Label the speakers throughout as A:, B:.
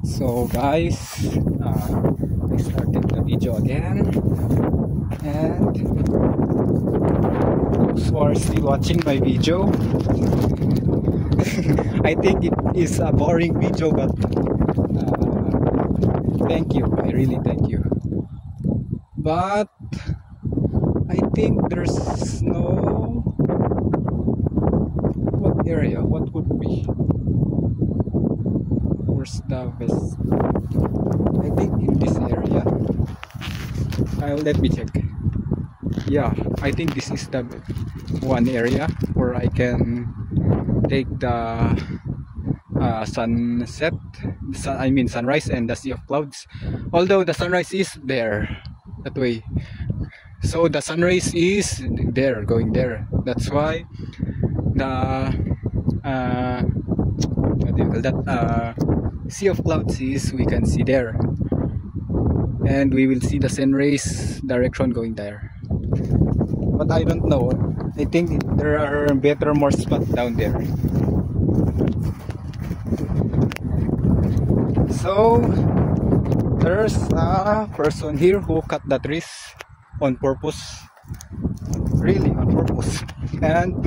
A: So guys, I started the video again, and those who are still watching my video, I think it is a boring video, but thank you, I really thank you. But I think there's no, what area, what would be, where's the best? I think in this area. Let me check. Yeah, I think this is the one area where I can take the sunset, sunrise and the sea of clouds. Although the sunrise is there, that way. So the sunrise is there, going there. That's why the what do you call that? Sea of clouds is we can see there, and we will see the sunrise direction going there. But I don't know. I think there are more spots down there. So there's a person here who cut the trees on purpose, really on purpose, and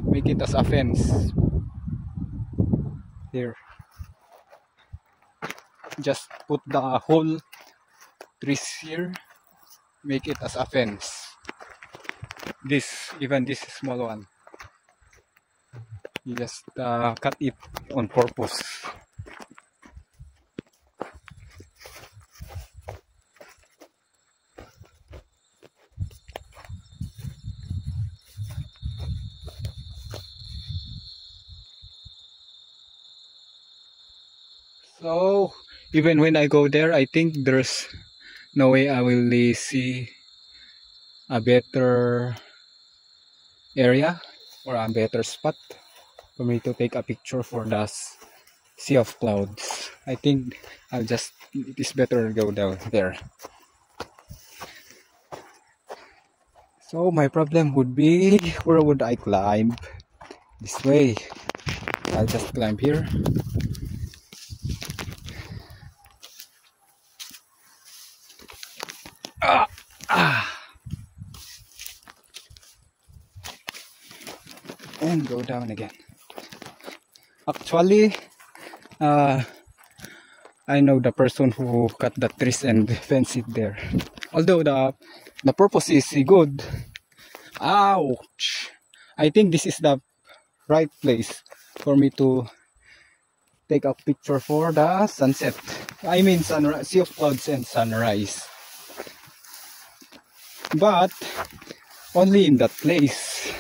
A: make it as a fence. Here, just put the whole trees here, make it as a fence. Even this small one, you just cut it on purpose. So even when I go there, I think there's no way I will see a better area or a better spot for me to take a picture for the sea of clouds. I think it is better to go down there. So my problem would be, where would I climb? This way. I'll just climb here. And go down again. Actually, I know the person who cut the trees and fence it there. Although the purpose is good. Ouch! I think this is the right place for me to take a picture for the sunset. I mean sunrise, sea of clouds and sunrise. But only in that place.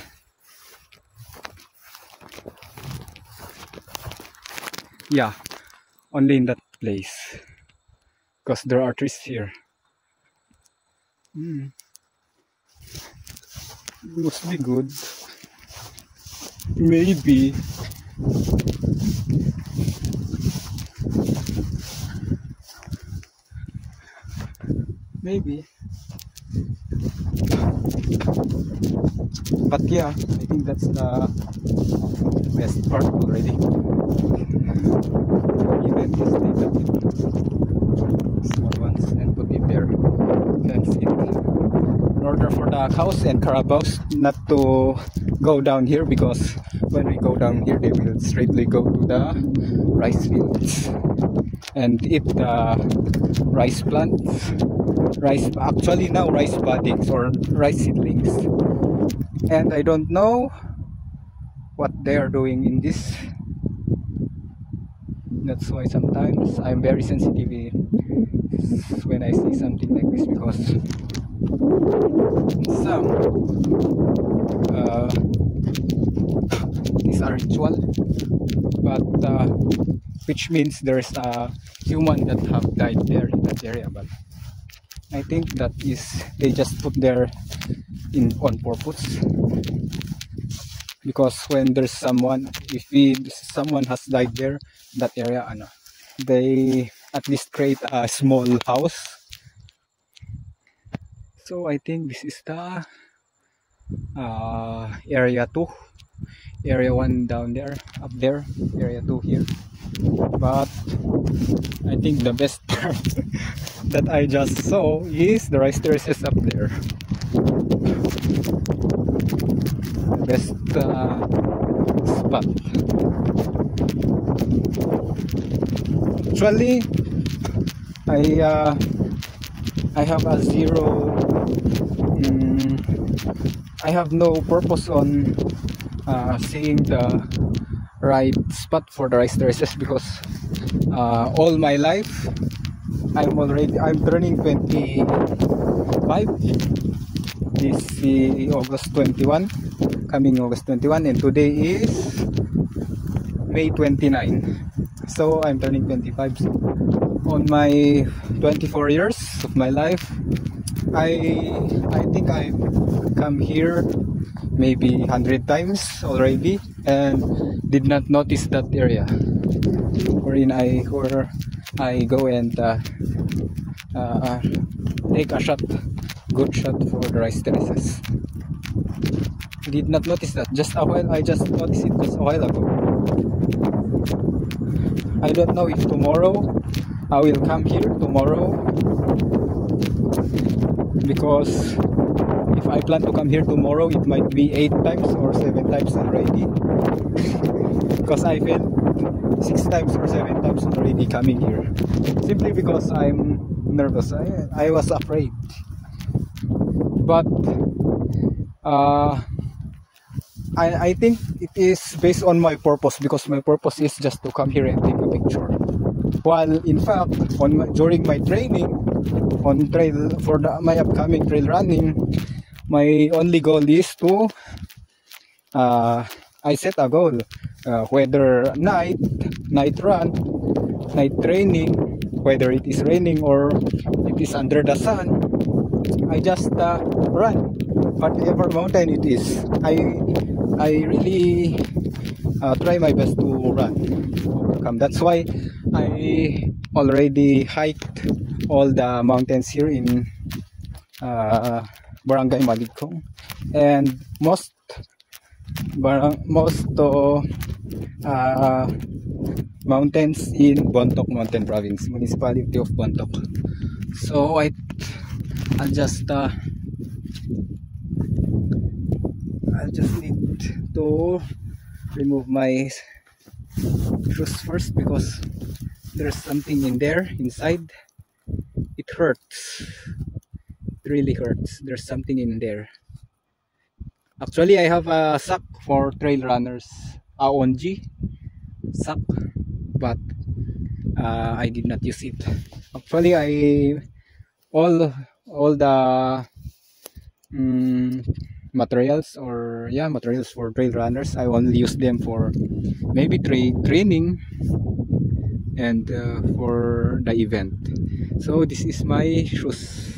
A: Yeah, only in that place, because there are trees here. Must be good. Maybe. But yeah, I think that's the best part already. Even just take up small ones and put it there. That's it. In order for the cows and carabaos not to go down here, because when we go down here, they will straightly go to the rice fields and eat the rice plants. Actually now rice buddings or rice seedlings. And I don't know what they are doing in this. That's why sometimes I'm very sensitive when I see something like this, because some these are ritual, but which means there's a human that have died there in that area. But I think that is they just put there on purpose, because when there's someone, someone has died there, that area, they at least create a small house. So I think this is the area 2, area 1 down there, up there, area 2 here. But I think the best part that I just saw is the rice terraces up there. The best spot. Actually, I have a zero. I have no purpose on seeing the right spot for the rice terraces because all my life I'm turning 25 this August 21, coming August 21, and today is May 29, so I'm turning 25. So on my 24 years of my life, I think I've come here maybe 100 times already and did not notice that area where I go and take a good shot for the rice terraces. Did not notice that I just noticed it just a while ago. I don't know if tomorrow I will come here tomorrow, because if I plan to come here tomorrow, it might be 8 times or 7 times already. Because I felt 6 times or 7 times already coming here. Simply because I'm nervous. I was afraid. But I think it is based on my purpose, because my purpose is just to come here and take a picture. While in fact, during my training on trail for my upcoming trail running, my only goal is to I set a goal, whether night run, night training, whether it is raining or it is under the sun, I just run whatever mountain it is. I really try my best to run, overcome. That's why I already hiked all the mountains here in Barangay Maligkong, and most mountains in Bontoc Mountain Province, municipality of Bontoc. So I'll just need to remove my shoes first, because there's something in there inside. It hurts. It really hurts. There's something in there. Actually, I have a sock for trail runners, Aonji sock, but I did not use it. Actually, all the materials for trail runners, I only use them for maybe training and for the event. So this is my shoes.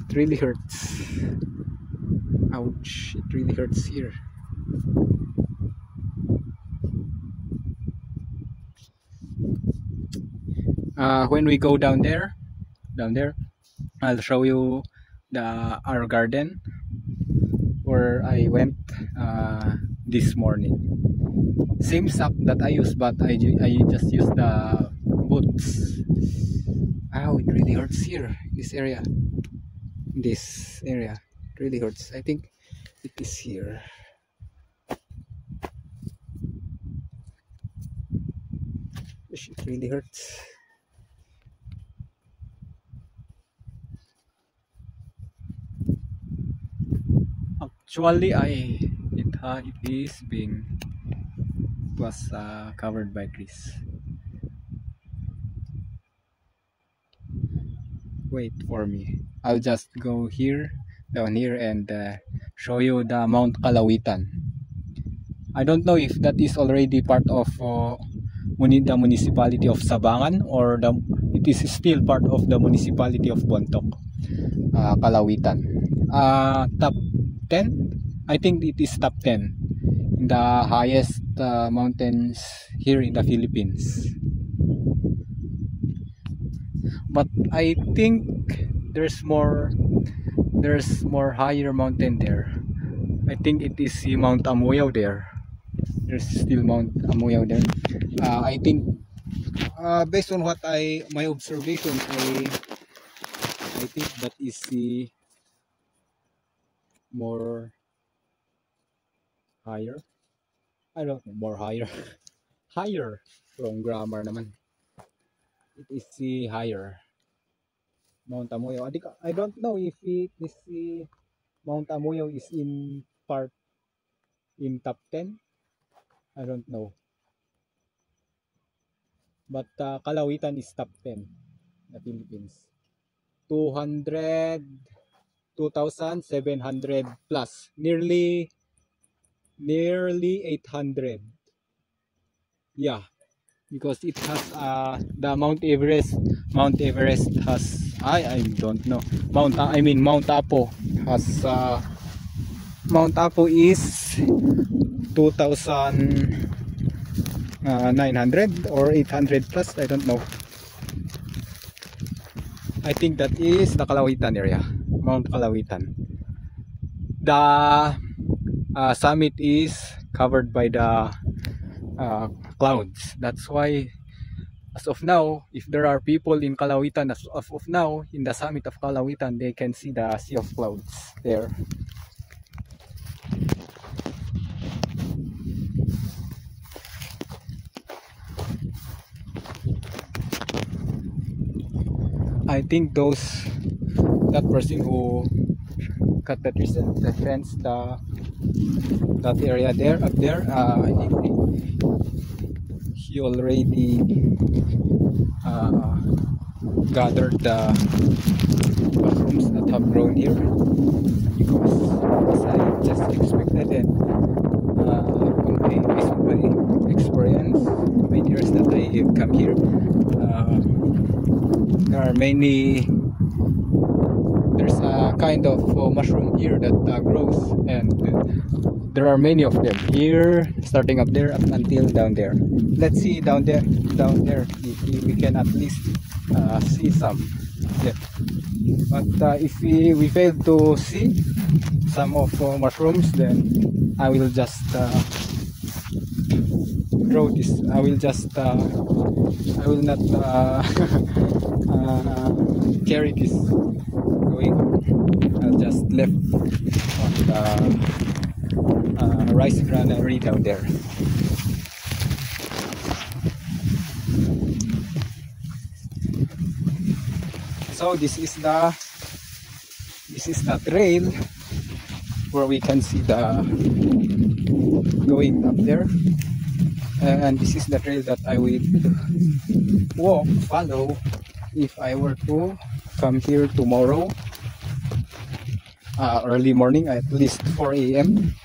A: It really hurts. Ouch, it really hurts here. When we go down there, I'll show you our garden where I went this morning. Same sock that I use, but I just use the boots. Ow, it really hurts here, this area. It really hurts. I think it is here. It really hurts. Actually, it was covered by grease. Wait for me. I'll just go down here and show you the Mount Kalawitan. I don't know if that is already part of the municipality of Sabangan, or it is still part of the municipality of Bontoc. Kalawitan. Top 10? I think it is top 10 in the highest mountains here in the Philippines. But I think there's more higher mountain there. I think it is Mount Amoyao there. There's still Mount Amoyaw there. I think based on what my observation, I think that is the more higher. I don't know, more higher. Higher from grammar naman. It is the higher Mount Amoyaw. I don't know if it is the Mount Amoyaw is in part in top 10. I don't know. But Kalawitan is top 10 in the Philippines. 200, 2,700 plus. Nearly 800. Yeah, because it has the Mount Everest. Mount Everest has I don't know. Mount Apo has Mount Apo is 2,900 or 800 plus. I don't know. I think that is the Kalawitan area, Mount Kalawitan. The summit is covered by the clouds. That's why as of now, if there are people in Kalawitan as of now in the summit of Kalawitan, they can see the sea of clouds there. I think that person who cut the trees and the fence, that area there up there, I think he already gathered the mushrooms that have grown here, because as I just expected, and based on my experience, my years that I have come here, there's a kind of mushroom here that grows, and there are many of them here, starting up there up until down there. Let's see down there if we can at least see some. Yeah. But if we fail to see some of mushrooms, then I will just grow this. I will not carry this going. I'll just left on the rice granary down there. So this is the trail where we can see the going up there, and this is the trail that I will follow if I were to come here tomorrow early morning, at least 4 a.m.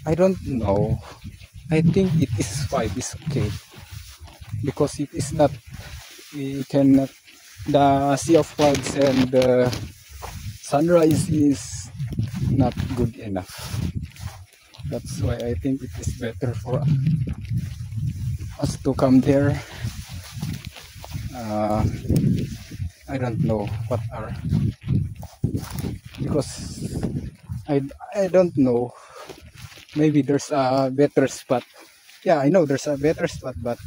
A: I don't know, I think it is 5 is okay, because if it's not, we cannot, the sea of clouds and the sunrise is not good enough. That's why I think it is better for us to come there. I don't know what are, because I don't know, maybe there's a better spot. Yeah, I know there's a better spot, but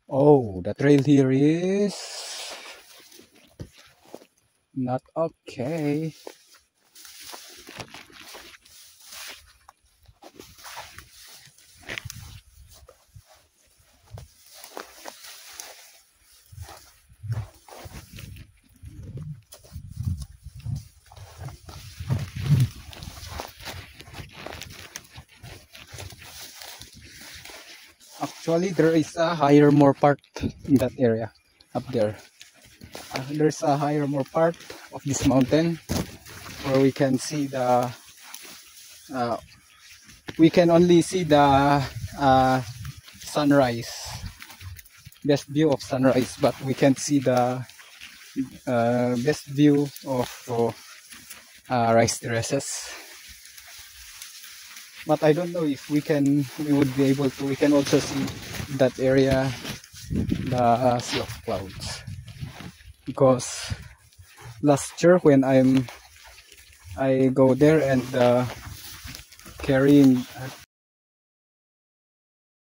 A: oh, the trail here is not okay. Actually, there is a higher more part in that area up there. There's a higher more part of this mountain where we can see the we can only see the sunrise, best view of sunrise, but we can't see the best view of rice terraces. But I don't know if we would be able to. We can also see that area, the sea of clouds, because last year when I go there and carrying